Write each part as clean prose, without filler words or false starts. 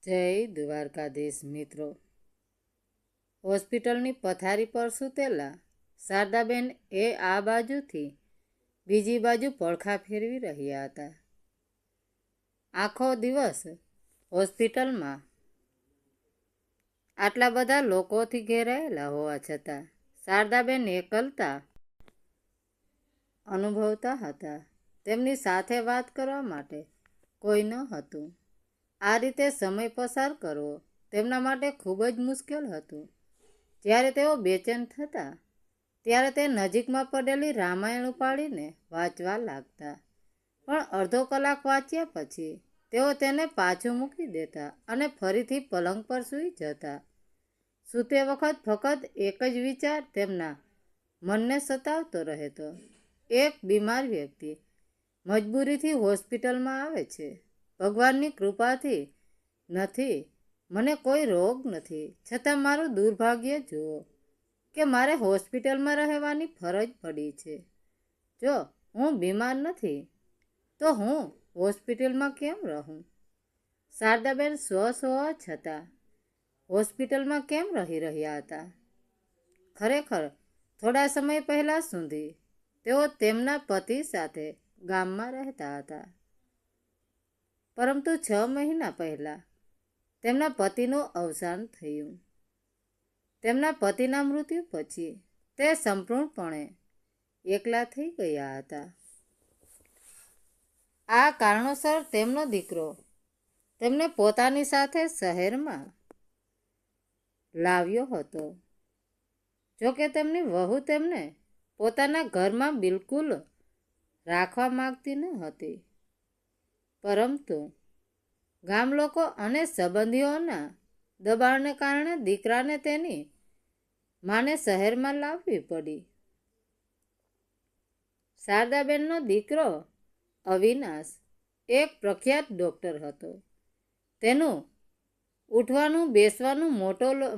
જય દ્વારકાધીશ મિત્રો. હોસ્પિટલની પથારી પર સૂતેલા શારદાબેન એ આ બાજુથી બીજી બાજુ પડખા ફેરવી રહ્યા હતા. આખો દિવસ હોસ્પિટલમાં આટલા બધા લોકોથી ઘેરાયેલા હોવા છતાં શારદાબેન એકલતા અનુભવતા હતા. તેમની સાથે વાત કરવા માટે કોઈ ન હતું. આ રીતે સમય પસાર કરવો તેમના માટે ખૂબ જ મુશ્કેલ હતું. જ્યારે તેઓ બેચેન થતા ત્યારે તે નજીકમાં પડેલી રામાયણ ઉપાડીને વાંચવા લાગતા. પણ અડધો કલાક વાંચ્યા પછી તેઓ તેને પાછું મૂકી દેતા અને ફરીથી પલંગ પર સૂઈ જતા. સૂતે વખત ફક્ત એક જ વિચાર તેમના મનને સતાવતો રહેતો. એક બીમાર વ્યક્તિ મજબૂરીથી હોસ્પિટલમાં આવે છે. ભગવાનની કૃપાથી નથી, મને કોઈ રોગ નથી, છતાં મારું દુર્ભાગ્ય જુઓ કે મારે હોસ્પિટલમાં રહેવાની ફરજ પડી છે. જો હું બીમાર નથી તો હું હોસ્પિટલમાં કેમ રહું? શારદાબેન સ્વસ્થ હોવા છતાં હોસ્પિટલમાં કેમ રહી રહ્યા હતા? ખરેખર થોડા સમય પહેલાં સુધી તેઓ તેમના પતિ સાથે ગામમાં રહેતા હતા. પરંતુ 6 મહિના પહેલાં તેમના પતિનું અવસાન થયું. તેમના પતિના મૃત્યુ પછી તે સંપૂર્ણપણે એકલા થઈ ગયા હતા. આ કારણોસર તેમનો દીકરો તેમને પોતાની સાથે શહેરમાં લાવ્યો હતો. જોકે તેમની વહુ તેમને પોતાના ઘરમાં બિલકુલ રાખવા માંગતી ન હતી. પરંતુ ગામ લોકો અને સંબંધીઓના દબાણને કારણે દીકરાને તેની માને શહેરમાં લાવવી પડી. શારદાબેનનો દીકરો અવિનાશ એક પ્રખ્યાત ડૉક્ટર હતો. તેનું ઉઠવાનું બેસવાનું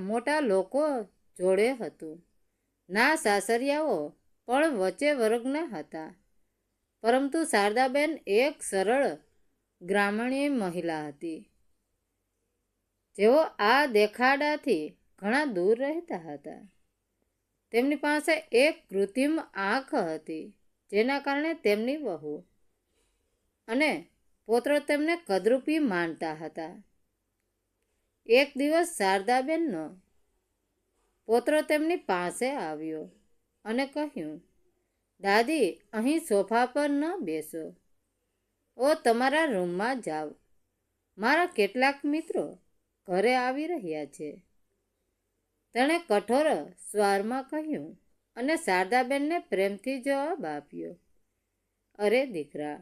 મોટા લોકો જોડે હતું. ના સાસરિયાઓ પણ વચ્ચે વર્ગના હતા. પરંતુ શારદાબેન એક સરળ ગ્રામીણ મહિલા હતી. જેઓ આ દેખાડાથી ઘણા દૂર રહેતા હતા. તેમની પાસે એક કૃત્રિમ આંખ હતી, જેના કારણે તેમની વહુ અને પૌત્રો તેમને કદરૂપી માનતા હતા. એક દિવસ શારદાબેનનો પૌત્ર તેમની પાસે આવ્યો અને કહ્યું, દાદી, અહીં સોફા પર ન બેસો, ઓ તમારા રૂમમાં જાઓ, મારા કેટલાક મિત્રો ઘરે આવી રહ્યા છે. તેણે કઠોર સ્વરમાં કહ્યું અને શારદાબેનને પ્રેમથી જવાબ આપ્યો, અરે દીકરા,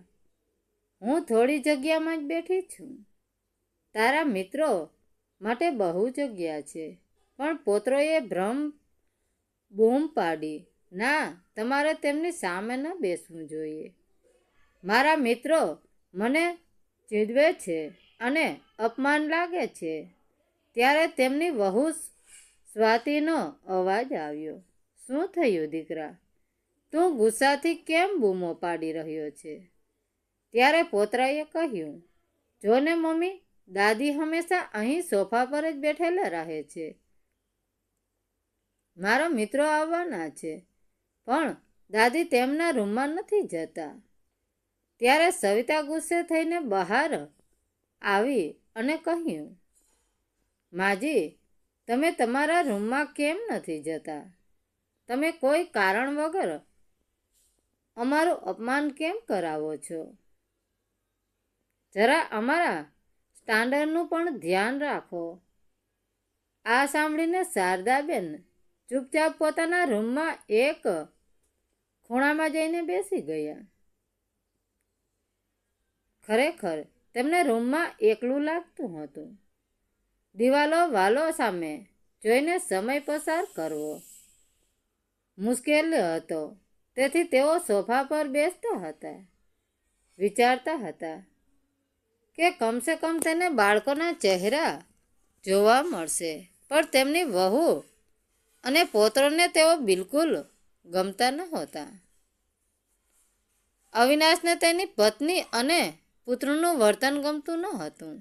હું થોડી જગ્યામાં જ બેઠી છું. તારા મિત્રો માટે બહુ જગ્યા છે. પણ પૌત્રોએ બૂમ પાડી, ના, તમારે તેમની સામે ન બેસવું જોઈએ. મારા મિત્રો મને ચીડવે છે અને અપમાન લાગે છે. ત્યારે તેમની વહુ સ્વાતિનો અવાજ આવ્યો, શું થયું દીકરા? તું ગુસ્સાથી કેમ બૂમો પાડી રહ્યો છે? ત્યારે પૌત્રએ કહ્યું, જો ને મમ્મી, દાદી હંમેશા અહીં સોફા પર જ બેઠેલા રહે છે. મારા મિત્રો આવવાના છે, પણ દાદી તેમના રૂમમાં નથી જતા. ત્યારે સવિતા ગુસ્સે થઈને બહાર આવી અને કહ્યું, માજી, તમે તમારા રૂમમાં કેમ નથી જતા? તમે કોઈ કારણ વગર અમારું અપમાન કેમ કરાવો છો? જરા અમારા સ્ટાન્ડર્ડનું પણ ધ્યાન રાખો. આ સાંભળીને શારદાબેન ચૂપચાપ પોતાના રૂમમાં એક ખૂણામાં જઈને બેસી ગયા. ખરેખર તેમને રૂમમાં એકલું લાગતું હતું. દિવાલો વાલો સામે જોઈને સમય પસાર કરવો મુશ્કેલ હતો. તેથી તેઓ સોફા પર બેસતા હતા. વિચારતા હતા કે કમસે કમ તેને બાળકોના ચહેરા જોવા મળશે. પણ તેમની વહુ અને પૌત્રોને તેઓ બિલકુલ ગમતા નહોતા. અવિનાશને તેની પત્ની અને પુત્રનું વર્તન ગમતું ન હતું.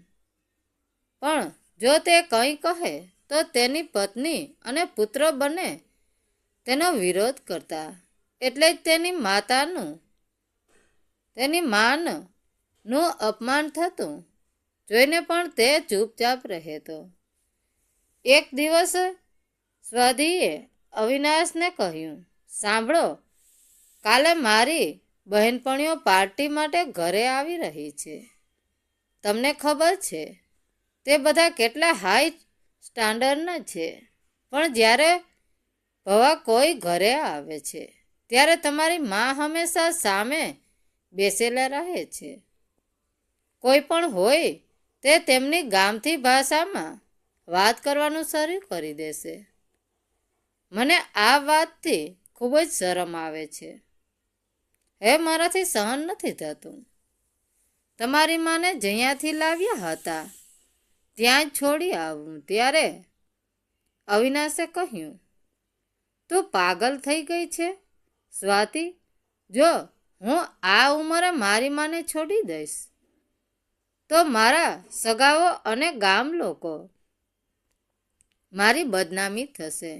પણ જો તે કંઈ કહે તો તેની પત્ની અને પુત્ર બંને તેનો વિરોધ કરતા. એટલે જ તેની માનનું અપમાન થતું જોઈને પણ તે ચૂપચાપ રહેતો. એક દિવસ સ્વાધીએ અવિનાશને કહ્યું, સાંભળો, કાલે મારી બહેનપણીઓ પાર્ટી માટે ઘરે આવી રહી છે. તમને ખબર છે તે બધા કેટલા હાઈ સ્ટાન્ડર્ડના છે, પણ જ્યારે ભવા કોઈ ઘરે આવે છે ત્યારે તમારી મા હંમેશા સામે બેસેલા રહે છે. કોઈ પણ હોય તે તેમની ગામઠી ભાષામાં વાત કરવાનું શરૂ કરી દેશે. મને આ વાતથી ખૂબ જ શરમ આવે છે. હવે મારાથી સહન નથી થતું. તમારી માને જ્યાંથી લાવ્યા હતા ત્યાં જ છોડી આવું. ત્યારે અવિનાશે કહ્યું, તું પાગલ થઈ ગઈ છે સ્વાતિ. જો હું આ ઉંમરે મારી માને છોડી દઈશ તો મારા સગાઓ અને ગામ લોકો મારી બદનામી થશે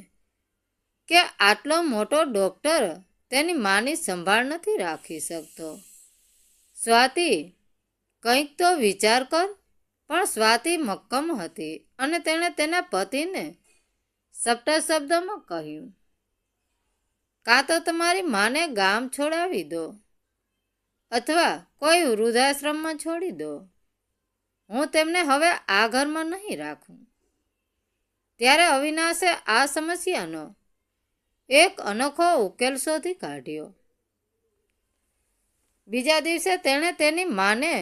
કે આટલો મોટો ડૉક્ટર તેની માની સંભાળ નથી રાખી શકતો. સ્વાતિ, કંઈક તો વિચાર કર. પણ સ્વાતિ મક્કમ હતી અને તેણે તેના પતિને સપ્તા શબ્દમાં કહ્યું, કાં તો તમારી માને ગામ છોડાવી દો અથવા કોઈ વૃદ્ધાશ્રમમાં છોડી દો. હું તેમને હવે આ ઘરમાં નહીં રાખું. ત્યારે અવિનાશે આ સમસ્યાનો એક અનોખો ઉકેલ શોધી કાઢ્યો. બીજા દિવસે તેણે તેની માને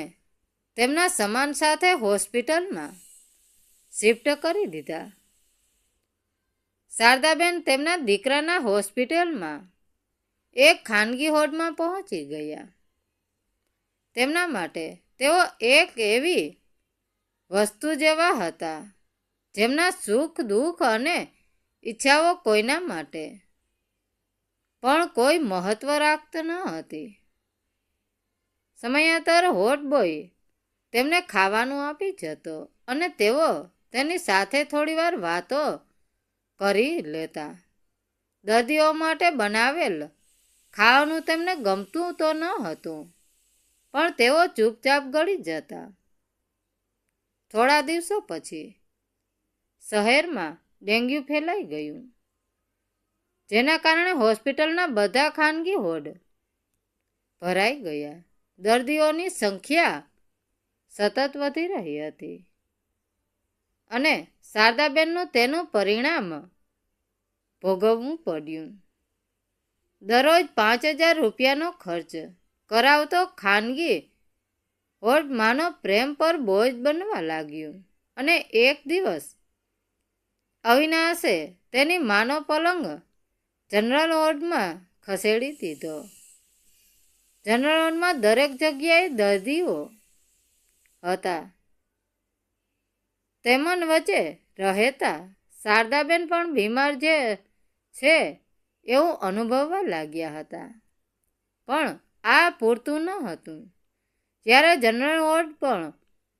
તેમના સમાન સાથે હોસ્પિટલમાં શિફ્ટ કરી દીધા. શારદાબેન તેમના દીકરાના હોસ્પિટલમાં એક ખાનગી વોર્ડમાં પહોંચી ગયા. તેમના માટે તેઓ એક એવી વસ્તુ જેવા હતા જેમના સુખ દુઃખ અને ઈચ્છાઓ કોઈના માટે પણ કોઈ મહત્વ રાખતી ન હતી. સમયાંતરે વોર્ડ બોય તેમને ખાવાનું આપી જતો અને તેઓ તેની સાથે થોડીવાર વાતો કરી લેતા. દર્દીઓ માટે બનાવેલ ખાવાનું તેમને ગમતું તો ન હતું, પણ તેઓ ચૂપચાપ ગળી જતા. થોડા દિવસો પછી શહેરમાં ડેન્ગ્યુ ફેલાઈ ગયું, જેના કારણે હોસ્પિટલના બધા ખાનગી વોર્ડ ભરાઈ ગયા. દર્દીઓની સંખ્યા સતત વધી રહી હતી અને શારદાબેનનું તેનું પરિણામ ભોગવવું પડ્યું. દરરોજ 5,000 રૂપિયાનો ખર્ચ કરાવતો ખાનગી વોર્ડ માનો પ્રેમ પર બોજ બનવા લાગ્યું અને એક દિવસ અવિનાશે તેની માનો પલંગ જનરલ વોર્ડમાં ખસેડી દીધો. જનરલ વોર્ડમાં દરેક જગ્યાએ દર્દીઓ હતા. તેમન વચ્ચે રહેતા શારદાબેન પણ બીમાર જે છે એવું અનુભવવા લાગ્યા હતા. પણ આ પૂરતું ન હતું. જ્યારે જનરલ વોર્ડ પણ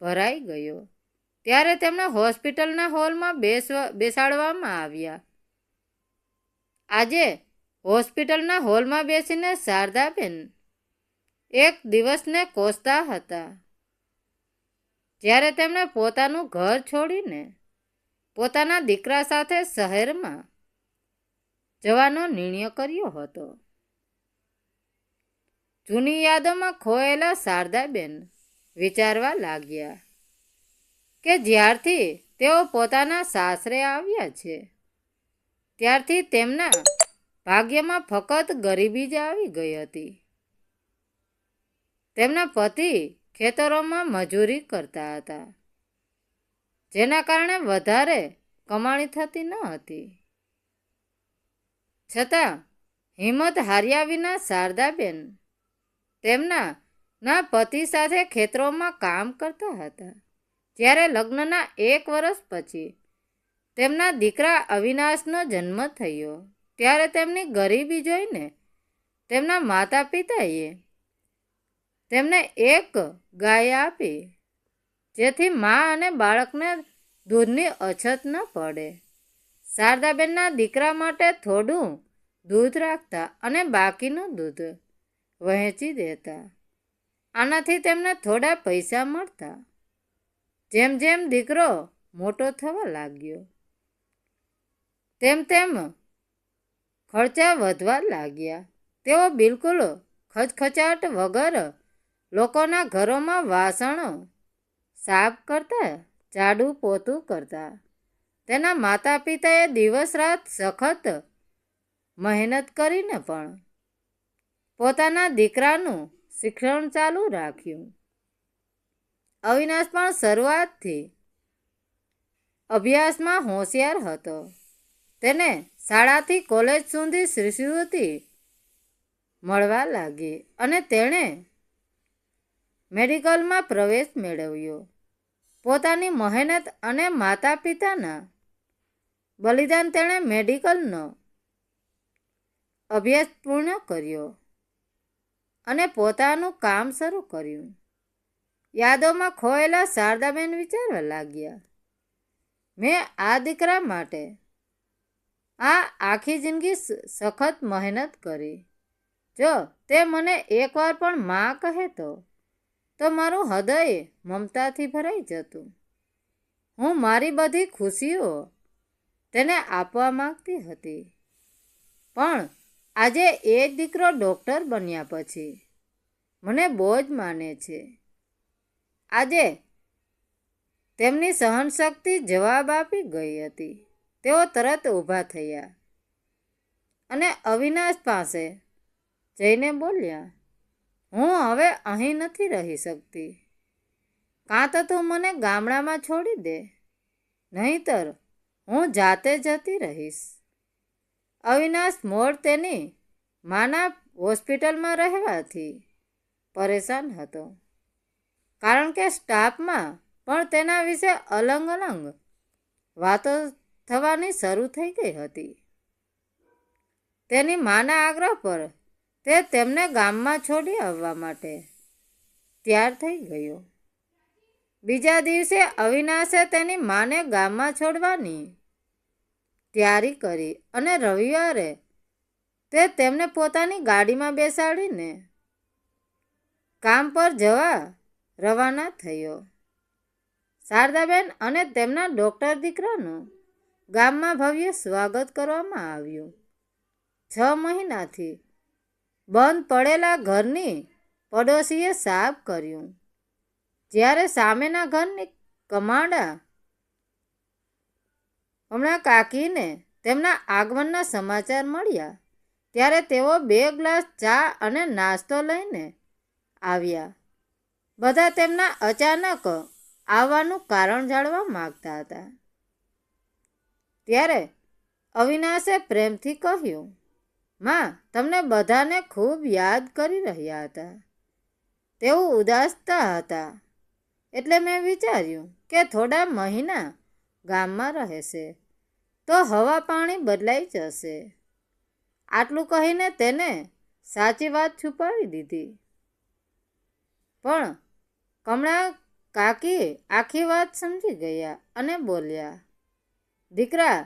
ભરાઈ ગયો ત્યારે તેમને હોસ્પિટલના હોલમાં બેસાડવામાં આવ્યા. આજે હોસ્પિટલના હોલમાં બેસીને શારદાબેન એક દિવસને કોસતા હતા જ્યારે તેમણે પોતાનું ઘર છોડીને પોતાના દીકરા સાથે શહેરમાં જવાનો નિર્ણય કર્યો હતો. જૂની યાદોમાં ખોયેલા શારદાબેન વિચારવા લાગ્યા કે જ્યારથી તેઓ પોતાના સાસરે આવ્યા છે ત્યારથી તેમના ભાગ્યમાં ફક્ત ગરીબી જ આવી ગઈ હતી. તેમના પતિ ખેતરોમાં મજૂરી કરતા હતા, જેના કારણે વધારે કમાણી થતી ન હતી. છતાં હિંમત હાર્યા વિના શારદાબેન તેમના પતિ સાથે ખેતરોમાં કામ કરતા હતા. જ્યારે લગ્નના 1 વર્ષ પછી તેમના દીકરા અવિનાશનો જન્મ થયો ત્યારે તેમની ગરીબી જોઈને તેમના માતા પિતાએ તેમને એક ગાય આપી જેથી મા અને બાળકને દૂધની અછત ન પડે. શારદાબેનના દીકરા માટે થોડું દૂધ રાખતા અને બાકીનું દૂધ વહેંચી દેતા. આનાથી તેમને થોડા પૈસા મળતા. જેમ જેમ દીકરો મોટો થવા લાગ્યો તેમ તેમ ખર્ચા વધવા લાગ્યા. તેઓ બિલકુલ ખચખચાટ વગર લોકોના ઘરોમાં વાસણો સાફ કરતા, ઝાડુ પોતું કરતા. તેના માતા પિતાએ દિવસ રાત સખત મહેનત કરીને પણ પોતાના દીકરાનું શિક્ષણ ચાલુ રાખ્યું. અવિનાશ પણ શરૂઆતથી અભ્યાસમાં હોશિયાર હતો. તેને શાળાથી કોલેજ સુધી શિષ્યવૃત્તિ મળવા લાગી અને તેણે મેડિકલમાં પ્રવેશ મેળવ્યો. પોતાની મહેનત અને માતા પિતાના બલિદાન તેણે મેડિકલનો અભ્યાસ પૂર્ણ કર્યો અને પોતાનું કામ શરૂ કર્યું. યાદોમાં ખોયેલા શારદાબેન વિચારવા લાગ્યા, મેં આ દીકરા માટે આખી જિંદગી સખત મહેનત કરી. જો તે મને એકવાર પણ માં કહે તો મારું હૃદય મમતાથી ભરાઈ જતું. હું મારી બધી ખુશીઓ તેને આપવા માંગતી હતી. પણ આજે એ દીકરો ડૉક્ટર બન્યા પછી મને બોજ માને છે. આજે તેમની સહનશક્તિ જવાબ આપી ગઈ હતી. તેઓ તરત ઊભા થયા અને અવિનાશ પાસે જઈને બોલ્યા, હું હવે અહીં નથી રહી શકતી. કાં તો તું મને ગામડામાં છોડી દે, નહીંતર હું જાતે જતી રહીશ. અવિનાશ મોડ તેની માના હોસ્પિટલમાં રહેવાથી પરેશાન હતો, કારણ કે સ્ટાફમાં પણ તેના વિશે અલગ અલગ વાતો થવાની શરૂ થઈ ગઈ હતી. તેની માના આગ્રહ પર તે તેમને ગામમાં છોડી આવવા માટે તૈયાર થઈ ગયો. બીજા દિવસે અવિનાશે તેની માને ગામમાં છોડવાની તૈયારી કરી અને રવિવારે તે તેમને પોતાની ગાડીમાં બેસાડીને કામ પર જવા રવાના થયો. શારદાબેન અને તેમના ડૉક્ટર દીકરાનું ગામમાં ભવ્ય સ્વાગત કરવામાં આવ્યું. 6 મહિનાથી બંધ પડેલા ઘરની પડોશીએ સાફ કર્યું. જ્યારે સામેના ઘરની કમાડા હમણાં કાકીને તેમના આગમનના સમાચાર મળ્યા ત્યારે તેઓ 2 ગ્લાસ ચા અને નાસ્તો લઈને આવ્યા. બધા તેમના અચાનક આવવાનું કારણ જાણવા માંગતા હતા. ત્યારે અવિનાશે પ્રેમથી કહ્યું, માં તમને બધાને ખૂબ યાદ કરી રહ્યા હતા. તેઓ ઉદાસતા હતા, એટલે મેં વિચાર્યું કે થોડા મહિના ગામમાં રહેશે તો હવા પાણી બદલાઈ જશે. આટલું કહીને તેને સાચી વાત છુપાવી દીધી. પણ કમળા કાકી આખી વાત સમજી ગયા અને બોલ્યા, દીકરા,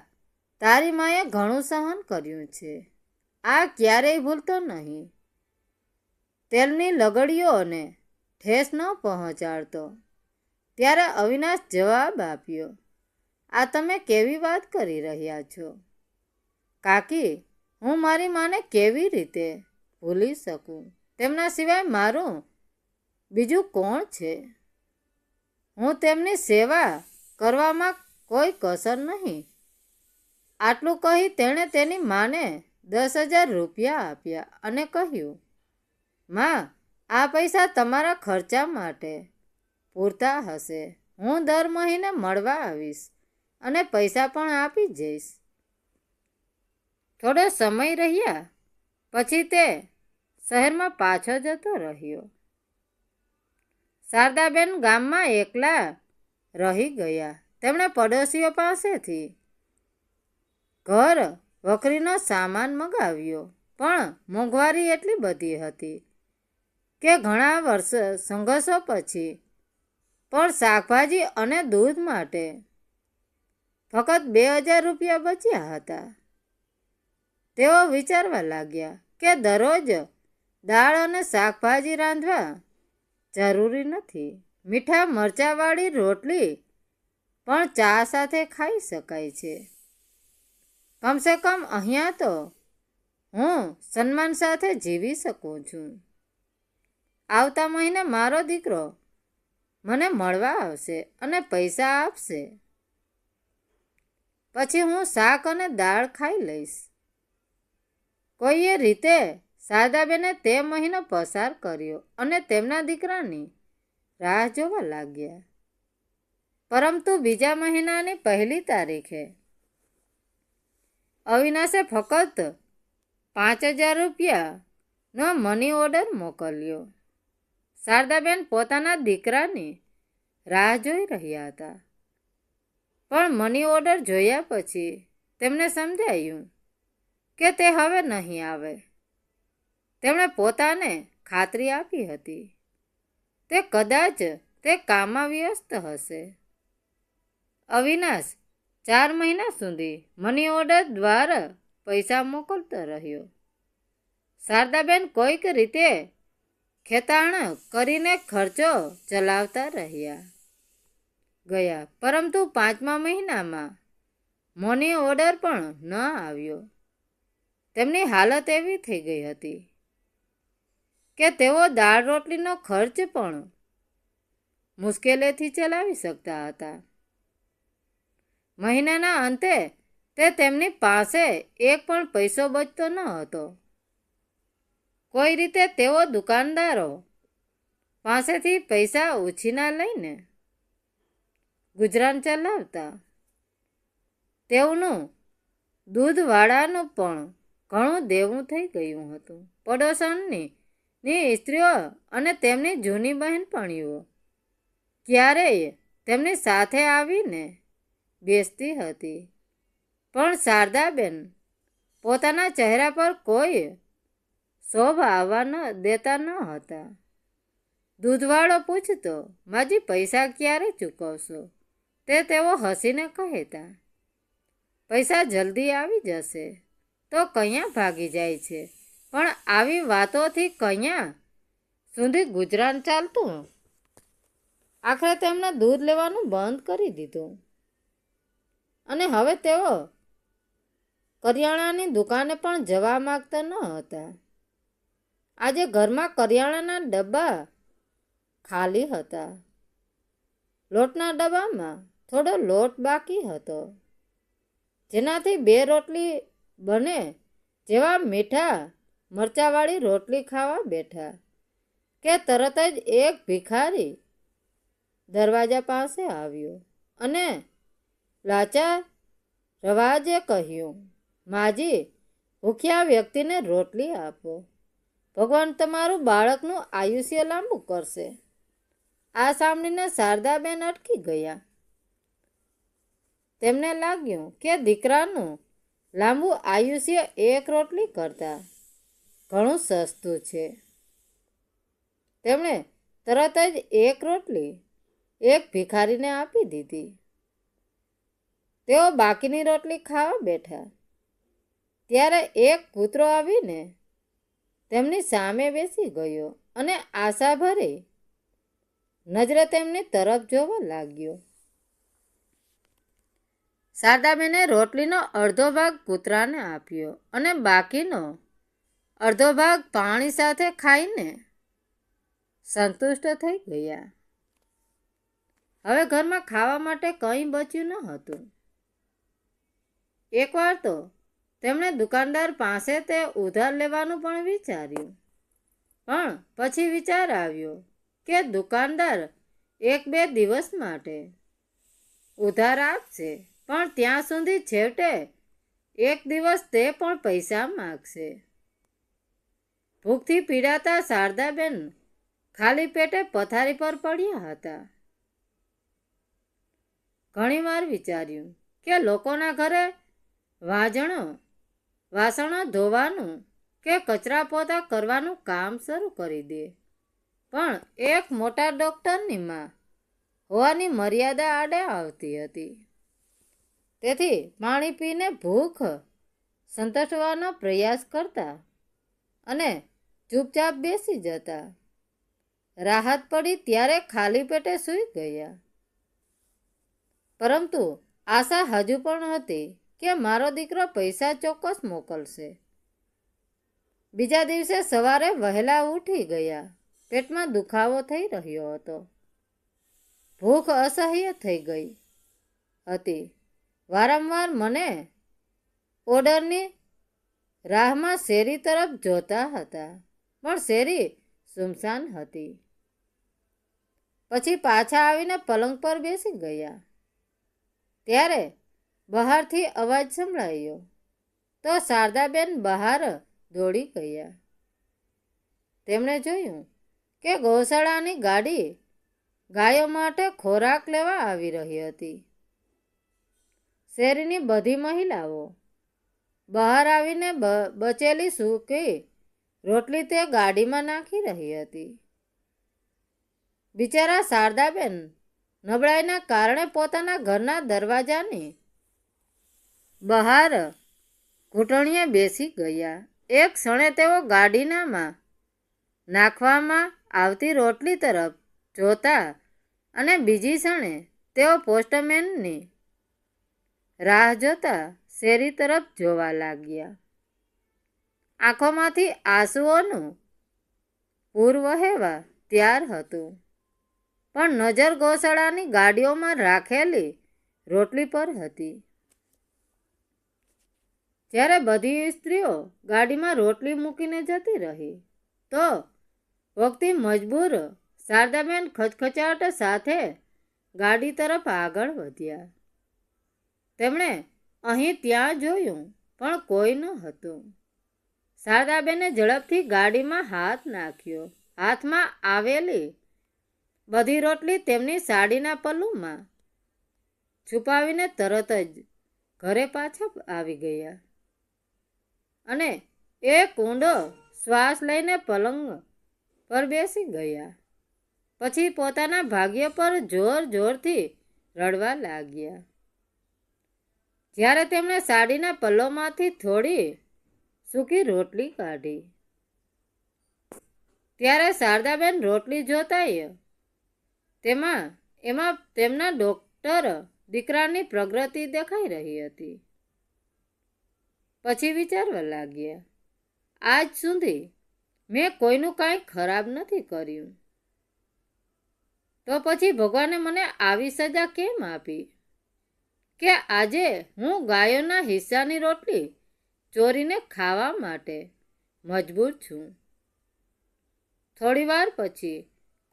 તારી માએ ઘણું સહન કર્યું છે. આ ક્યારેય ભૂલતો નહીં. તેલની લગડીઓને ઠેસ ન પહોંચાડતો. ત્યારે અવિનાશ જવાબ આપ્યો, આ તમે કેવી વાત કરી રહ્યા છો? કાકી, હું મારી માને કેવી રીતે ભૂલી શકું? તેમના સિવાય મારું બીજું કોણ છે? હું તેમની સેવા કરવામાં કોઈ કસર નહીં. આટલું કહી તેણે તેની માને 10,000 રૂપિયા આપ્યા અને કહ્યું, માં, આ પૈસા તમારા ખર્ચા માટે પૂરતા હશે. હું દર મહિને મળવા આવીશ અને પૈસા પણ આપી જઈશ. થોડો સમય રહ્યા પછી તે શહેરમાં પાછો જતો રહ્યો. શારદાબેન ગામમાં એકલા રહી ગયા. તેમણે પડોશીઓ પાસેથી ઘર વખરીનો સામાન મગાવ્યો, પણ મોંઘવારી એટલી બધી હતી કે ઘણા સંઘર્ષો પછી પણ શાકભાજી અને દૂધ માટે ફક્ત 2000 રૂપિયા બચ્યા હતા. તેઓ વિચારવા લાગ્યા કે દરરોજ દાળ અને શાકભાજી રાંધવા જરૂરી નથી. મીઠા મરચાંવાળી રોટલી પણ ચા સાથે ખાઈ શકાય છે. કમસે કમ અહીંયા તો હું સન્માન સાથે જીવી શકું છું. આવતા મહિને મારો દીકરો મને મળવા આવશે અને પૈસા આપશે. પછી હું શાક અને દાળ ખાઈ લઈશ. કોઈએ રીતે શારદાબેને તે મહિનો પસાર કર્યો અને તેમના દીકરાની રાહ જોવા લાગ્યા. પરંતુ બીજા મહિનાની 1 તારીખે અવિનાશે ફક્ત 5000 રૂપિયાનો મની ઓર્ડર મોકલ્યો. શારદાબેન પોતાના દીકરાની રાહ જોઈ રહ્યા હતા. પણ મની ઓર્ડર જોયા પછી તેમને સમજાયું કે તે હવે નહીં આવે. તેમણે પોતાને ખાતરી આપી હતી તે કદાચ તે કામમાં વ્યસ્ત હશે. અવિનાશ 4 મહિના સુધી મની ઓર્ડર દ્વારા પૈસા મોકલતો રહ્યો. શારદાબેન કોઈક રીતે ખેતાણ કરીને ખર્ચો ચલાવતા ગયા. પરંતુ 5મા મહિનામાં મની ઓર્ડર પણ ન આવ્યો. તેમની હાલત એવી થઈ ગઈ હતી કે તેઓ દાળ રોટલીનો ખર્ચ પણ મુશ્કેલીથી ચલાવી શકતા હતા. મહિનાના અંતે તે તેમની પાસે એક પણ પૈસો બચતો ન હતો. કોઈ રીતે તેઓ દુકાનદારો પાસેથી પૈસા ઉછીના લઈને ગુજરાન ચલાવતા. તેઓનું દૂધવાળાનું પણ ઘણું દેવું થઈ ગયું હતું. પડોશની સ્ત્રીઓ અને તેમની જૂની બહેનપણીઓ ક્યારેય તેમની સાથે આવીને બેસતી હતી. પણ શારદાબેન પોતાના ચહેરા પર કોઈ શોભ આવવા દેતા ન હતા. દૂધવાળો પૂછતો, માજી પૈસા ક્યારે ચૂકવશો? તેઓ હસીને કહેતા, પૈસા જલ્દી આવી જશે. તો કયાં ભાગી જાય છે? પણ આવી વાતોથી કયાં સુધી ગુજરાન ચાલતું? આખરે તેમણે દૂધ લેવાનું બંધ કરી દીધું અને હવે તેઓ કરિયાણાની દુકાને પણ જવા માંગતા ન હતા. આજે ઘરમાં કરિયાણાના ડબ્બા ખાલી હતા. લોટના ડબ્બામાં થોડો લોટ બાકી હતો, જેનાથી 2 રોટલી બને. જેવા મીઠા મરચાંવાળી રોટલી ખાવા બેઠા કે તરત જ એક ભિખારી દરવાજા પાસે આવ્યો અને લાચાર રવાજે કહ્યું, માજી, ભૂખ્યા વ્યક્તિને રોટલી આપો. ભગવાન તમારું બાળકનું આયુષ્ય લાંબુ કરશે. આ સાંભળીને શારદાબેન અટકી ગયા. તેમને લાગ્યું કે દીકરાનું લાંબુ આયુષ્ય એક રોટલી કરતાં ઘણું સસ્તું છે. તેમણે તરત જ એક રોટલી એક ભિખારીને આપી દીધી. તેઓ બાકીની રોટલી ખાવા બેઠા ત્યારે એક કૂતરો આવીને તેમની સામે બેસી ગયો અને આશાભરી નજરે તેમની તરફ જોવા લાગ્યો. શારદાબેને રોટલીનો અડધો ભાગ કૂતરાને આપ્યો અને બાકીનો અડધો ભાગ પાણી સાથે ખાઈને સંતુષ્ટ થઈ ગયા. હવે ઘરમાં ખાવા માટે કંઈ બચ્યું ન હતું. એકવાર તો તેમણે દુકાનદાર પાસે તે ઉધાર લેવાનું પણ વિચાર્યું, પણ પછી વિચાર આવ્યો કે દુકાનદાર 1-2 દિવસ માટે ઉધાર આપશે, પણ ત્યાં સુધી છેવટે એક દિવસ તે પણ પૈસા માગશે. ભૂખથી પીડાતા શારદાબેન ખાલી પેટે પથારી પર પડ્યા હતા. ઘણીવાર વિચાર્યું કે લોકોના ઘરે વાસણો ધોવાનું કે કચરા પોતા કરવાનું કામ શરૂ કરી દે. પણ એક મોટા ડૉક્ટરની માં હોવાની મર્યાદા આડે આવતી હતી. તેથી પાણી પીને ભૂખ સંતોષવાનો પ્રયાસ કરતા અને ચૂપચાપ બેસી જતા. રાહત પડી ત્યારે ખાલી પેટે સૂઈ ગયા. પરંતુ આશા હજુ પણ હતી કે મારો દીકરો પૈસા ચોક્કસ મોકલશે. બીજા દિવસે સવારે વહેલા ઉઠી ગયા. પેટમાં દુખાવો થઈ રહ્યો હતો. ભૂખ અસહ્ય થઈ ગઈ હતી. વારંવાર મને ઓર્ડરની રાહમાં શેરી તરફ જોતા હતા, પણ શેરી સુમસાન હતી. પછી પાછા આવીને પલંગ પર બેસી ગયા. ત્યારે બહારથી અવાજ સંભળાયો તો શારદાબેન બહાર દોડી ગયા. તેમણે જોયું કે ગૌશાળાની ગાડી ગાયો માટે ખોરાક લેવા આવી રહી હતી. શેરીની બધી મહિલાઓ બહાર આવીને બચેલી સૂકી રોટલી તે ગાડીમાં નાખી રહી હતી. બિચારા શારદાબેન નબળાઈના કારણે પોતાના ઘરના દરવાજાની બહાર ઘૂંટણીએ બેસી ગયા. એક ક્ષણે તેઓ ગાડીનામાં નાખવામાં આવતી રોટલી તરફ જોતા અને બીજી ક્ષણે તેઓ પોસ્ટમેનની રાહ જોતા શેરી તરફ જોવા લાગ્યા. આંખોમાંથી આંસુઓનું પૂર વહેવા તૈયાર હતું, પણ નજર ગૌશાળાની ગાડીઓમાં રાખેલી રોટલી પર હતી. જ્યારે બધી સ્ત્રીઓ ગાડીમાં રોટલી મૂકીને જતી રહી તો વખતે મજબૂર શારદાબેન ખચખચાટ સાથે ગાડી તરફ આગળ વધ્યા. તેમણે અહીં ત્યાં જોયું, પણ કોઈ ન હતું. શારદાબેને ઝડપથી ગાડીમાં હાથ નાખ્યો. હાથમાં આવેલી બધી રોટલી તેમની સાડીના પલ્લુમાં છુપાવીને તરત જ ઘરે પાછા આવી ગયા અને એક ઊંડો શ્વાસ લઈને પલંગ પર બેસી ગયા. પછી પોતાના ભાગ્ય પર જોર જોરથી રડવા લાગ્યા. જ્યારે તેમણે સાડીના પલ્લોમાંથી થોડી સૂકી રોટલી કાઢી ત્યારે શારદાબેન રોટલી જોતાય એમાં તેમના ડોક્ટર દીકરાની પ્રગતિ દેખાઈ રહી હતી. પછી વિચારવા લાગ્યા, આજ સુધી મેં કોઈનું કાંઈ ખરાબ નથી કર્યું, તો પછી ભગવાને મને આવી સજા કેમ આપી કે આજે હું ગાયોના હિસ્સાની રોટલી ચોરીને ખાવા માટે મજબૂર છું. થોડી વાર પછી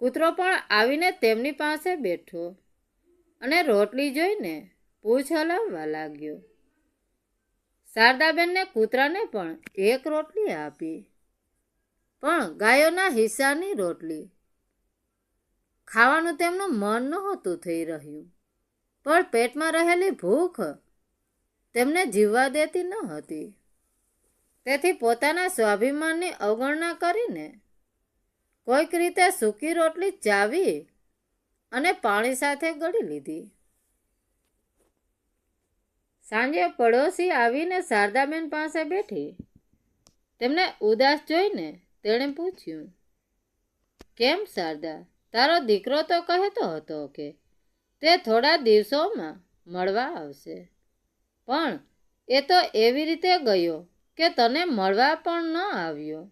કૂતરો પણ આવીને તેમની પાસે બેઠો અને રોટલી જોઈને પૂંછ હલાવવા લાગ્યો. શારદાબેનને કૂતરાને પણ એક રોટલી આપી, પણ ગાયોના હિસ્સાની રોટલી ખાવાનું તેમનું મન નહોતું થઈ રહ્યું. પણ પેટમાં રહેલી ભૂખ તેમને જીવવા દેતી ન હતી. તેથી પોતાના સ્વાભિમાનની અવગણના કરીને કોઈક રીતે સૂકી રોટલી ચાવી અને પાણી સાથે ગળી લીધી. સાંજે પડોશી આવીને શારદાબેન પાસે બેઠી. તેમને ઉદાસ જોઈને તેણે પૂછ્યું, કેમ શારદા, તારો દીકરો તો કહેતો હતો કે તે થોડા દિવસોમાં મળવા આવશે, પણ એ તો એવી રીતે ગયો કે તને મળવા પણ ન આવ્યો.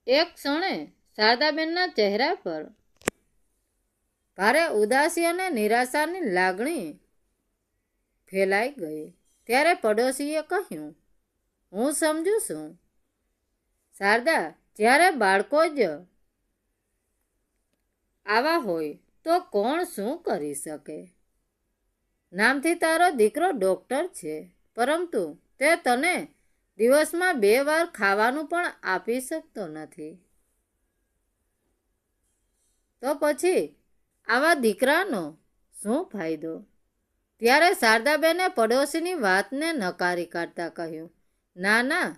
એક ક્ષણે શારદાબેનના ચહેરા પર ભારે ઉદાસી અને નિરાશાની લાગણી ફેલાઈ ગઈ. ત્યારે પડોશીએ કહ્યું, હું સમજુ છું શારદા, જ્યારે બાળકો જ આવા હોય તો કોણ શું કરી શકે. નામથી તારો દીકરો ડોક્ટર છે, પરંતુ તે તને દિવસમાં 2 વાર ખાવાનું પણ આપી શકતો નથી. તો પછી આવા દીકરાનો શું ફાયદો? ત્યારે શારદાબેને પડોશીની વાતને નકારી કાઢતા કહ્યું, ના ના,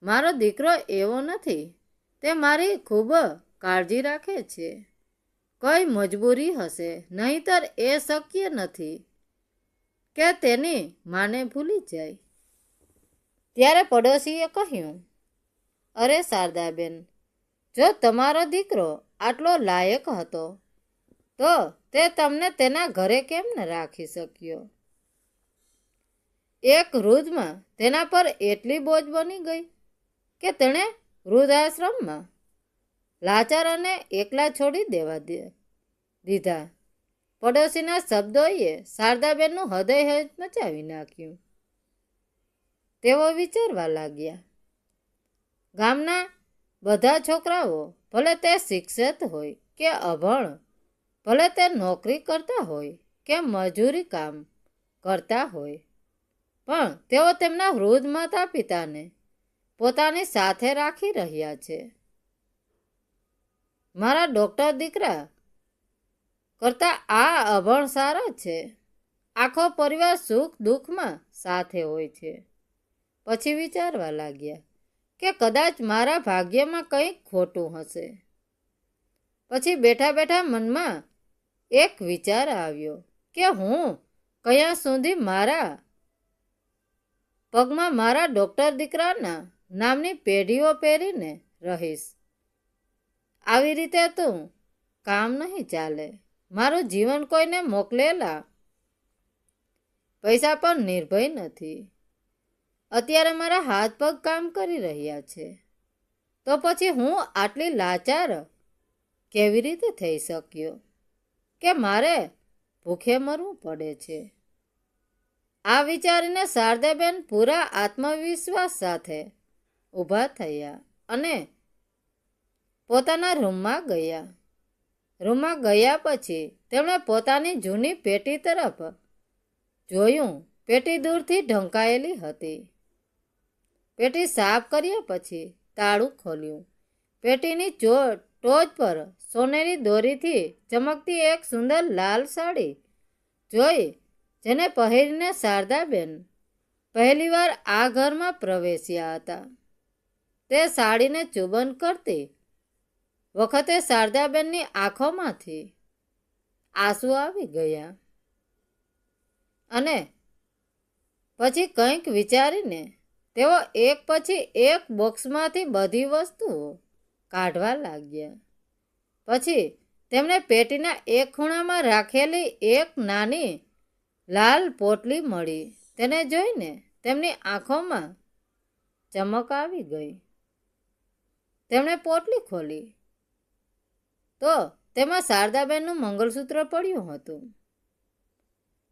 મારો દીકરો એવો નથી. તે મારી ખૂબ કાળજી રાખે છે. કઈ મજબૂરી હશે, નહીંતર એ શક્ય નથી કે તેની માને ભૂલી જાય. ત્યારે પડોશીએ કહ્યું, અરે શારદાબેન, જો તમારો દીકરો આટલો લાયક હતો તો તે તમને તેના ઘરે કેમ ન રાખી શક્યો? એક વૃદ્ધમાં તેના પર એટલી બોજ બની ગઈ કે તેણે વૃદ્ધાશ્રમમાં લાચાર અને એકલા છોડી દીધા. પડોશીના શબ્દોએ શારદાબેનનું હૃદય મચાવી નાખ્યું. તેઓ વિચારવા લાગ્યા, ગામના બધા છોકરાઓ, ભલે તે શિક્ષિત હોય કે અભણ, ભલે તે નોકરી કરતા હોય કે મજૂરી કામ કરતા હોય, પણ તેઓ તેમના વૃદ્ધ માતા પિતાને પોતાની સાથે રાખી રહ્યા છે. મારા ડોક્ટર દીકરા કરતા આ અભણ સારા છે. આખો પરિવાર સુખ દુઃખમાં સાથે હોય છે. પછી વિચારવા લાગ્યા કે કદાચ મારા ભાગ્યમાં કંઈક ખોટું હશે. પછી બેઠા બેઠા મનમાં એક વિચાર આવ્યો કે હું કયાં સુધી મારા પગમાં મારા ડોક્ટર દીકરાના નામની પેઢીઓ પહેરીને રહીશ. આવી રીતે તો કામ નહીં ચાલે. મારું જીવન કોઈને મોકલેલા પૈસા પર નિર્ભય નથી. અત્યારે મારા હાથ પગ કામ કરી રહ્યા છે, તો પછી હું આટલી લાચાર કેવી રીતે થઈ શક્યો કે મારે ભૂખે મરવું પડે છે? આ વિચારીને શારદાબેન પૂરા આત્મવિશ્વાસ સાથે ઊભા થયા અને પોતાના રૂમમાં ગયા. રૂમમાં ગયા પછી તેમણે પોતાની જૂની પેટી તરફ જોયું. પેટી દૂરથી ઢંકાયેલી હતી. પેટી સાફ કર્યા પછી તાળું ખોલ્યું. પેટીની ટોચ પર સોનેરી દોરીથી ચમકતી એક સુંદર લાલ સાડી જોઈ, જેને પહેરીને શારદાબેન પહેલીવાર આ ઘરમાં પ્રવેશ્યા હતા. તે સાડીને ચુંબન કરતી વખતે શારદાબેનની આંખોમાંથી આંસુ આવી ગયા અને પછી કંઈક વિચારીને તેઓ એક પછી એક બોક્સમાંથી બધી વસ્તુઓ કાઢવા લાગ્યા. પછી તેમને પેટીના એક ખૂણામાં રાખેલી એક નાની લાલ પોટલી મળી. તેને જોઈને તેમની આંખોમાં ચમક આવી ગઈ. તેમણે પોટલી ખોલી તો તેમાં શારદાબેનનું મંગળસૂત્ર પડ્યું હતું,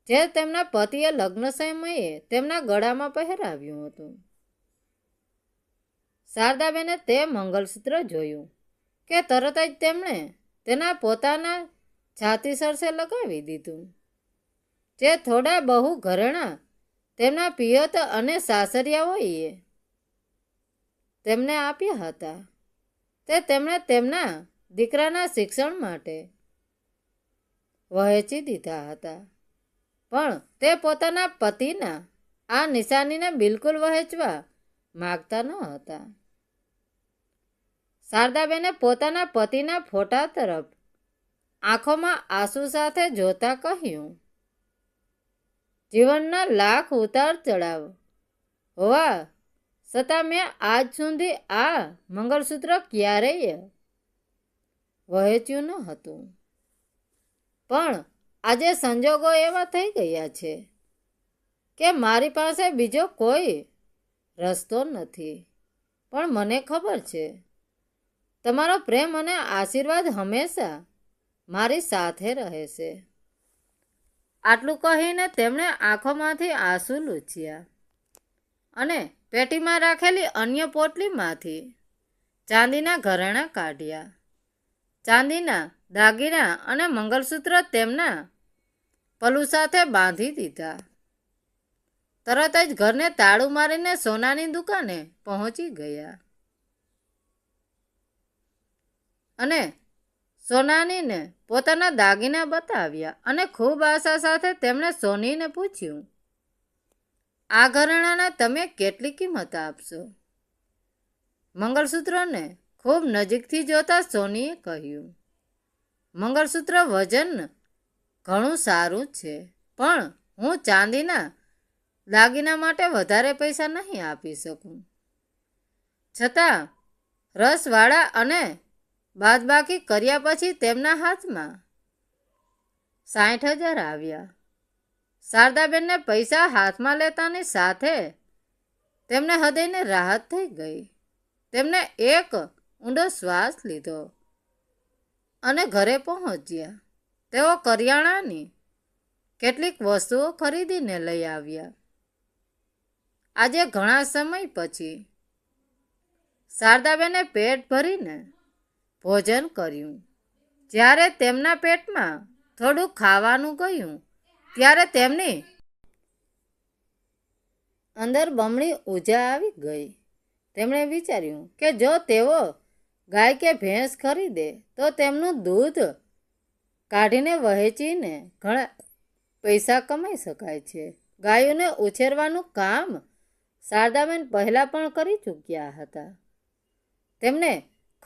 જે તેમના પતિએ લગ્ન સમયે તેમના ગળામાં પહેરાવ્યું હતું. શારદાબેને તે મંગળસૂત્ર જોયું કે તરત જ તેમણે તેના પોતાના છાતી સરસે લગાવી દીધું, જે થોડા બહુ ઘરેણાં તેમના પિયત અને સાસરિયાઓએ તેમને આપ્યા હતા. તે તેમણે તેમના દીકરાના શિક્ષણ માટે વહેંચી દીધા હતા, પણ તે પોતાના પતિના આ નિશાનીને બિલકુલ વહેંચવા માગતા ન હતા. શારદાબેને પોતાના પતિના ફોટા તરફ આંખોમાં આંસુ સાથે જોતા કહ્યું, જીવનના લાખ ઉતાર ચઢાવ હોવા છતાં મેં આજ સુધી આ મંગળસૂત્ર ક્યારેય વહેંચ્યું ન હતું. પણ આજે સંજોગો એવા થઈ ગયા છે કે મારી પાસે બીજો કોઈ રસ્તો નથી. પણ મને ખબર છે તમારો પ્રેમ અને આશીર્વાદ હંમેશા મારી સાથે રહેશે. આટલું કહીને તેમણે આંખોમાંથી આંસુ લૂછ્યા અને પેટીમાં રાખેલી અન્ય પોટલીમાંથી ચાંદીના ઘરેણાં કાઢ્યા. ચાંદીના દાગીના અને મંગળસૂત્ર તેમના પલ્લુ સાથે બાંધી દીધા. તરત જ ઘરને તાળું મારીને સોનાની દુકાને પહોંચી ગયા અને સોનાનીને પોતાના દાગીના બતાવ્યા અને ખૂબ આશા સાથે તેમણે સોનીને પૂછ્યું, આ ઘરેણાંને તમે કેટલી કિંમત આપશો? મંગળસૂત્રને ખૂબ નજીકથી જોતા સોનીએ કહ્યું, મંગળસૂત્ર વજન ઘણું સારું છે, પણ હું ચાંદીના દાગીના માટે વધારે પૈસા નહીં આપી શકું. છતાં રસવાળા અને બાદબાકી કર્યા પછી તેમના હાથમાં 60,000 આવ્યા. શારદાબેનને પૈસા હાથમાં લેતાની સાથે તેમને હૃદયને રાહત થઈ ગઈ. તેમને એક ઊંડો શ્વાસ લીધો અને ઘરે પહોંચ્યા. તેઓ કરિયાણાની કેટલીક વસ્તુઓ ખરીદીને લઈ આવ્યા. આજે ઘણા સમય પછી શારદાબેને પેટ ભરીને ભોજન કર્યું. જ્યારે તેમના પેટમાં થોડું ખાવાનું ગયું ત્યારે તેમની અંદર બમણી ઊર્જા આવી ગઈ. તેમણે વિચાર્યું કે જો તેઓ ગાય કે ભેંસ ખરીદે તો તેમનું દૂધ કાઢીને વહેંચીને ઘણા પૈસા કમાઈ શકાય છે. ગાયોને ઉછેરવાનું કામ શારદાબેન પહેલાં પણ કરી ચૂક્યા હતા. તેમને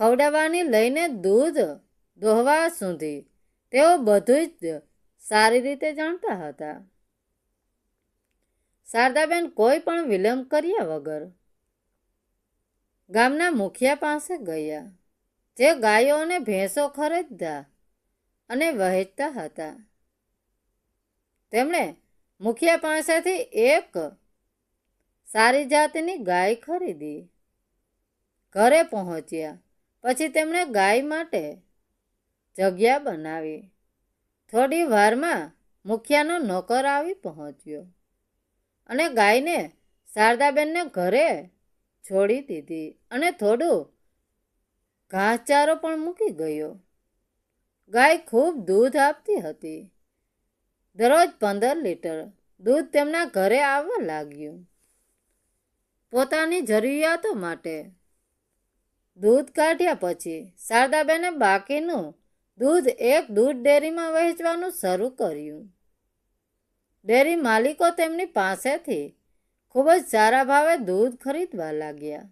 ખવડાવવાની લઈને દૂધ દોહવા સુધી તેઓ બધું જ સારી રીતે જાણતા હતા. શારદાબેન કોઈ પણ વિલંબ કર્યા વગર ગામના મુખિયા પાસે ગયા, જે ગાયો અને ભેંસો ખરીદતા અને વહેંચતા હતા. તેમણે મુખિયા પાસેથી એક સારી જાતની ગાય ખરીદી. ઘરે પહોંચ્યા પછી તેમણે ગાય માટે જગ્યા બનાવી. થોડી વારમાં મુખિયાનો નોકર આવી પહોંચ્યો અને ગાયને શારદાબેનને ઘરે છોડી દીધી અને થોડું ઘાસચારો પણ મૂકી ગયો. ગાય ખૂબ દૂધ આપતી હતી. દરરોજ 15 લીટર દૂધ તેમના ઘરે આવવા લાગ્યું. પોતાની જરૂરિયાતો માટે દૂધ કાઢ્યા પછી શારદાબેને બાકીનું દૂધ એક દૂધ ડેરીમાં વહેંચવાનું શરૂ કર્યું. ડેરી માલિકો તેમની પાસેથી ખૂબ જ સારા ભાવે દૂધ ખરીદવા લાગ્યા.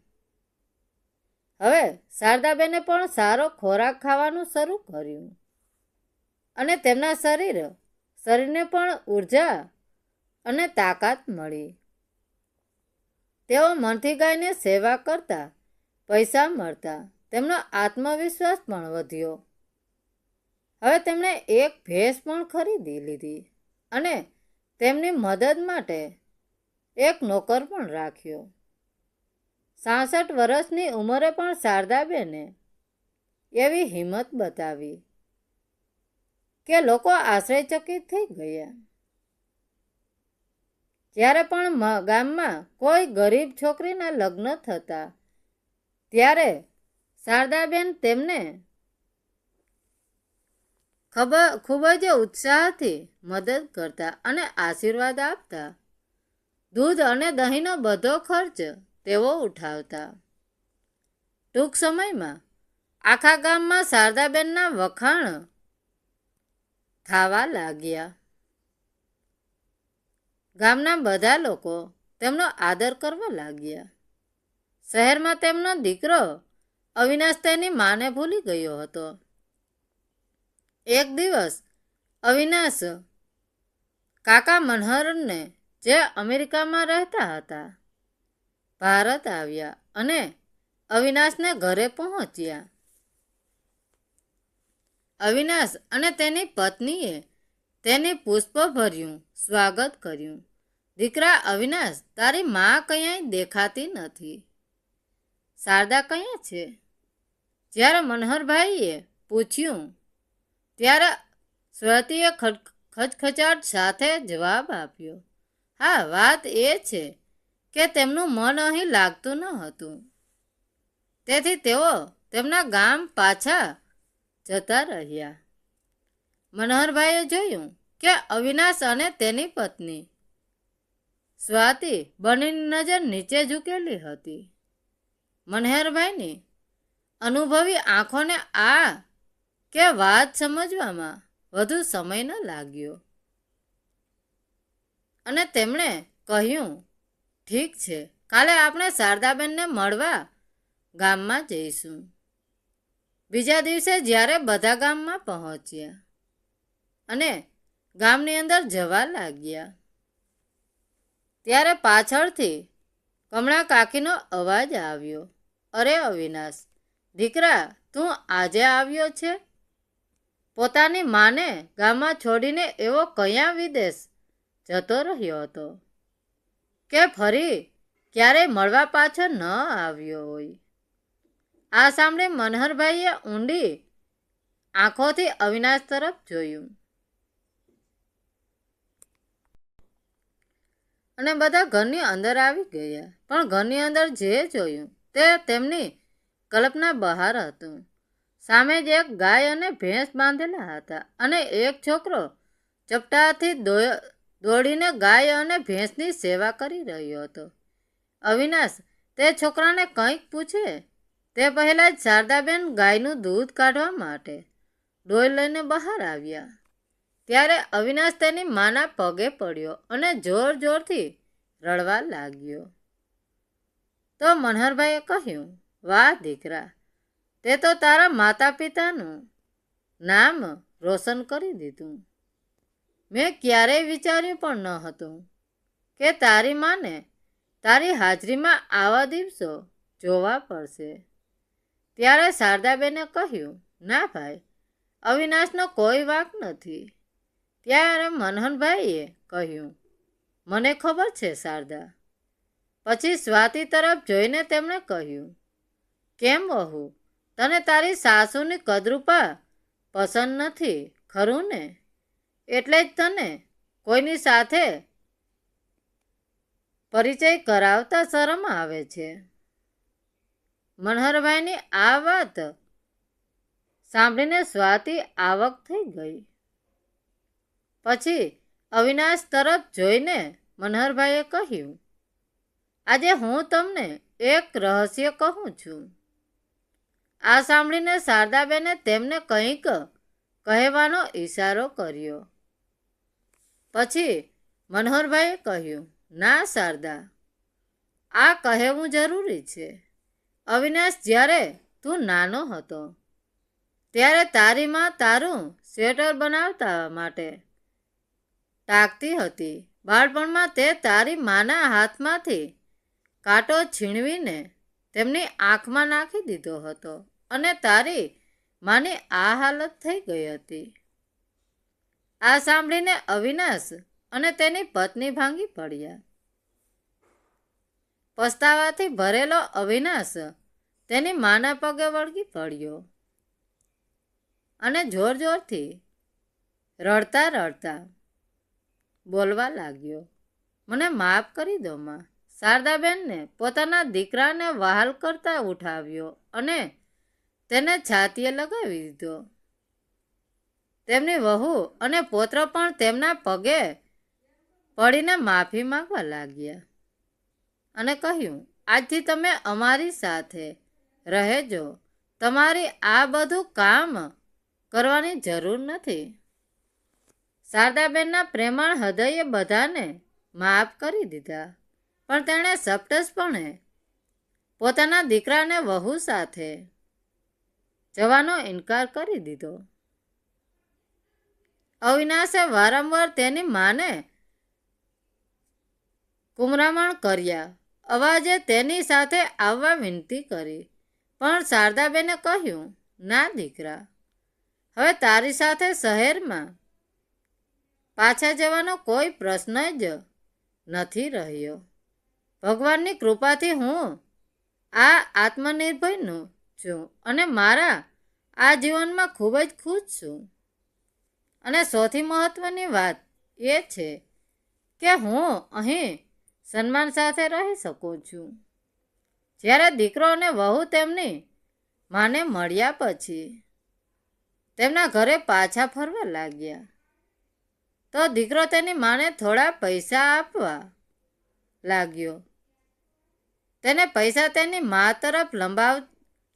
હવે શારદાબેને પણ સારો ખોરાક ખાવાનું શરૂ કર્યું અને તેમના શરીરને પણ ઉર્જા અને તાકાત મળી. તેઓ મનથી ગાયને સેવા કરતા પૈસા મળતા. તેમનો આત્મવિશ્વાસ પણ વધ્યો. હવે તેમણે એક ભેંસ પણ ખરીદી લીધી અને તેમની મદદ માટે એક નોકર પણ રાખ્યો. 66 વર્ષની ઉંમરે પણ શારદાબેને એવી હિંમત બતાવી કે લોકો આશ્ચર્યચકિત થઈ ગયા. જ્યારે પણ ગામમાં કોઈ ગરીબ છોકરીના લગ્ન થતા ત્યારે શારદાબેન તેમને ખૂબ જ ઉત્સાહથી મદદ કરતા અને આશીર્વાદ આપતા. દૂધ અને દહીંનો બધો ખર્ચ તેઓ ઉઠાવતા. ટૂંક સમયમાં આખા ગામમાં શારદાબેનના વખાણ થવા લાગ્યા. ગામના બધા લોકો તેમનો આદર કરવા લાગ્યા. શહેરમાં તેમનો દીકરો અવિનાશ તેની માને ભૂલી ગયો હતો. એક દિવસ અવિનાશ કાકા મનહરને, જે અમેરિકામાં રહેતા હતા, ભારત આવ્યા અને અવિનાશને ઘરે પહોંચ્યા. અવિનાશ અને તેની પત્નીએ તેની પુષ્પભર્યું સ્વાગત કર્યું. દીકરા અવિનાશ, તારી મા ક્યાંય દેખાતી નથી. શારદા ક્યાં છે? જ્યારે મનહરભાઈએ પૂછ્યું ત્યારે સ્વાતિએ ખચખચાટ સાથે જવાબ આપ્યો, હા, વાત એ છે કે તેમનું મન અહીં લાગતું ન હતું, તેથી તેઓ તેમના ગામ પાછા જતા રહ્યા. મનહરભાઈએ જોયું કે અવિનાશ અને તેની પત્ની સ્વાતિ બંનેની નજર નીચે ઝૂકેલી હતી. મનહરભાઈની અનુભવી આંખોને આ કે વાત સમજવામાં વધુ સમય ન લાગ્યો અને તેમણે કહ્યું, ઠીક છે, કાલે આપણે શારદાબેનને મળવા ગામમાં જઈશું. બીજા દિવસે જ્યારે બધા ગામમાં પહોંચ્યા અને ગામની અંદર જવા લાગ્યા ત્યારે પાછળથી કમળા કાકીનો અવાજ આવ્યો, અરે અવિનાશ, દીકરા, તું આજે આવ્યો છે? પોતાની માને ગામમાં છોડીને એવો કયા વિદેશ જતો રહ્યો હતો કે ફરી ક્યારેય મળવા પાછો ન આવ્યો હોય? આ સાંભળી મનહરભાઈએ ઊંડી આંખોથી અવિનાશ તરફ જોયું અને બધા ઘરની અંદર આવી ગયા. પણ ઘરની અંદર જે જોયું તે તેમની કલ્પના બહાર હતું. સામે જ એક ગાય અને ભેંસ બાંધેલા હતા અને એક છોકરો ચપટાથી દોડીને ગાય અને ભેંસની સેવા કરી રહ્યો હતો. અવિનાશ તે છોકરાને કંઈક પૂછે તે પહેલાં જ શારદાબેન ગાયનું દૂધ કાઢવા માટે ડોલ લઈને બહાર આવ્યા. ત્યારે અવિનાશ તેની માના પગે પડ્યો અને જોર જોરથી રડવા લાગ્યો. તો મનહરભાઈએ કહ્યું, વાહ દીકરા, તે તો તારા માતા પિતાનું નામ રોશન કરી દીધું. મેં ક્યારેય વિચાર્યું પણ ન હતું કે તારી માને તારી હાજરીમાં આવા દિવસો જોવા પડશે. ત્યારે શારદાબેને કહ્યું, ના ભાઈ, અવિનાશનો કોઈ વાંક નથી. ત્યારે મનહરભાઈએ કહ્યું, મને ખબર છે શારદા. પછી સ્વાતિ તરફ જોઈને તેમણે કહ્યું, કેમ વહુ, તને તારી સાસુની કદરૂપા પસંદ નથી ખરું ને? એટલે જ તને કોઈની સાથે પરિચય કરાવતા શરમ આવે છે. મનહરભાઈની આ વાત સાંભળીને સ્વાતિ આવક થઈ ગઈ. પછી અવિનાશ તરફ જોઈને મનહરભાઈએ કહ્યું, આજે હું તમને એક રહસ્ય કહું છું. આ સાંભળીને શારદાબેને તેમને કંઈક કહેવાનો ઈશારો કર્યો. પછી મનોહરભાઈએ કહ્યું, ના શારદા, આ કહેવું જરૂરી છે. અવિનાશ, જ્યારે તું નાનો હતો ત્યારે તારી માં તારું સ્વેટર બનાવતા માટે ટાંકતી હતી. બાળપણમાં તે તારી માના હાથમાંથી કાંટો છીણવીને તેમની આંખમાં નાખી દીધો હતો અને તારી માની આ હાલત થઈ ગઈ હતી. આ સાંભળીને અવિનાશ અને તેની પત્ની ભાંગી પડ્યા. પસ્તાવાથી ભરેલો અવિનાશ તેની માના પગે વળગી પડ્યો અને જોર જોરથી રડતા રડતા બોલવા લાગ્યો, મને માફ કરી દો માં. શારદાબેનને પોતાના દીકરાને વહાલ કરતા ઉઠાવ્યો અને તેને છાતીએ લગાવી દીધો. તેમની વહુ અને પૌત્ર પણ તેમના પગે પડીને માફી માંગવા લાગ્યા અને કહ્યું, આજથી તમે અમારી સાથે રહેજો. તમારી આ બધું કામ કરવાની જરૂર નથી. શારદાબેનના પ્રેમાળ હૃદયે બધાને માફ કરી દીધા, પણ તેણે સપટસપણે પોતાના દીકરાને વહુ સાથે જવાનો ઇનકાર કરી દીધો. અવિનાશે વારંવાર તેની માને કુમરામણ કર્યા, અવાજે તેની સાથે આવવા વિનંતી કરી, પણ શારદાબેને કહ્યું, ના દીકરા, હવે તારી સાથે શહેરમાં પાછા જવાનો કોઈ પ્રશ્ન જ નથી રહ્યો. ભગવાનની કૃપાથી હું આ આત્મનિર્ભરનું છું અને મારા આ જીવનમાં ખૂબ જ ખુશ છું. અને સૌથી મહત્વની વાત એ છે કે હું અહીં સન્માન સાથે રહી શકું છું. જ્યારે દીકરો અને વહુ તેમની માને મળ્યા પછી તેમના ઘરે પાછા ફરવા લાગ્યા તો દીકરો તેની માને થોડા પૈસા આપવા લાગ્યો. તેને પૈસા તેની મા તરફ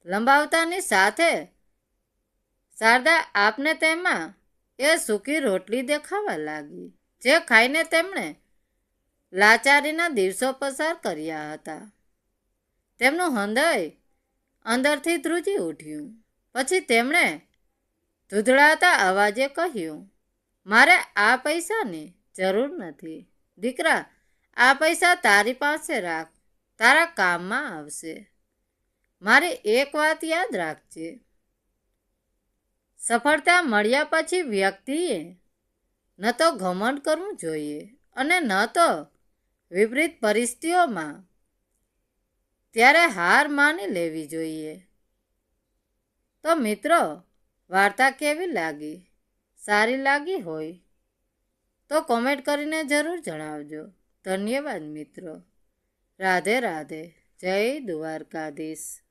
લંબાવતાની સાથે શારદા આપને તેમાં એ સૂકી રોટલી દેખાવા લાગી, જે ખાઈને તેમણે લાચારીના દિવસો પસાર કર્યા હતા. તેમનું હૃદય અંદરથી ધ્રુજી ઉઠ્યું. પછી તેમણે ધૂધળાતા અવાજે કહ્યું, મારે આ પૈસાની જરૂર નથી. દીકરા, આ પૈસા તારી પાસે રાખ, તારા કામમાં આવશે. મારી એક વાત યાદ રાખજે, સફળતા મળ્યા પછી વ્યક્તિએ ન તો ઘમંડ કરવું જોઈએ અને ન તો વિપરીત પરિસ્થિતિઓમાં ત્યારે હાર માની લેવી જોઈએ. તો મિત્રો, વાર્તા કેવી લાગી? સારી લાગી હોય તો કોમેન્ટ કરીને જરૂર જણાવજો. ધન્યવાદ મિત્રો. રાધે રાધે. જય દ્વારકાધીશ.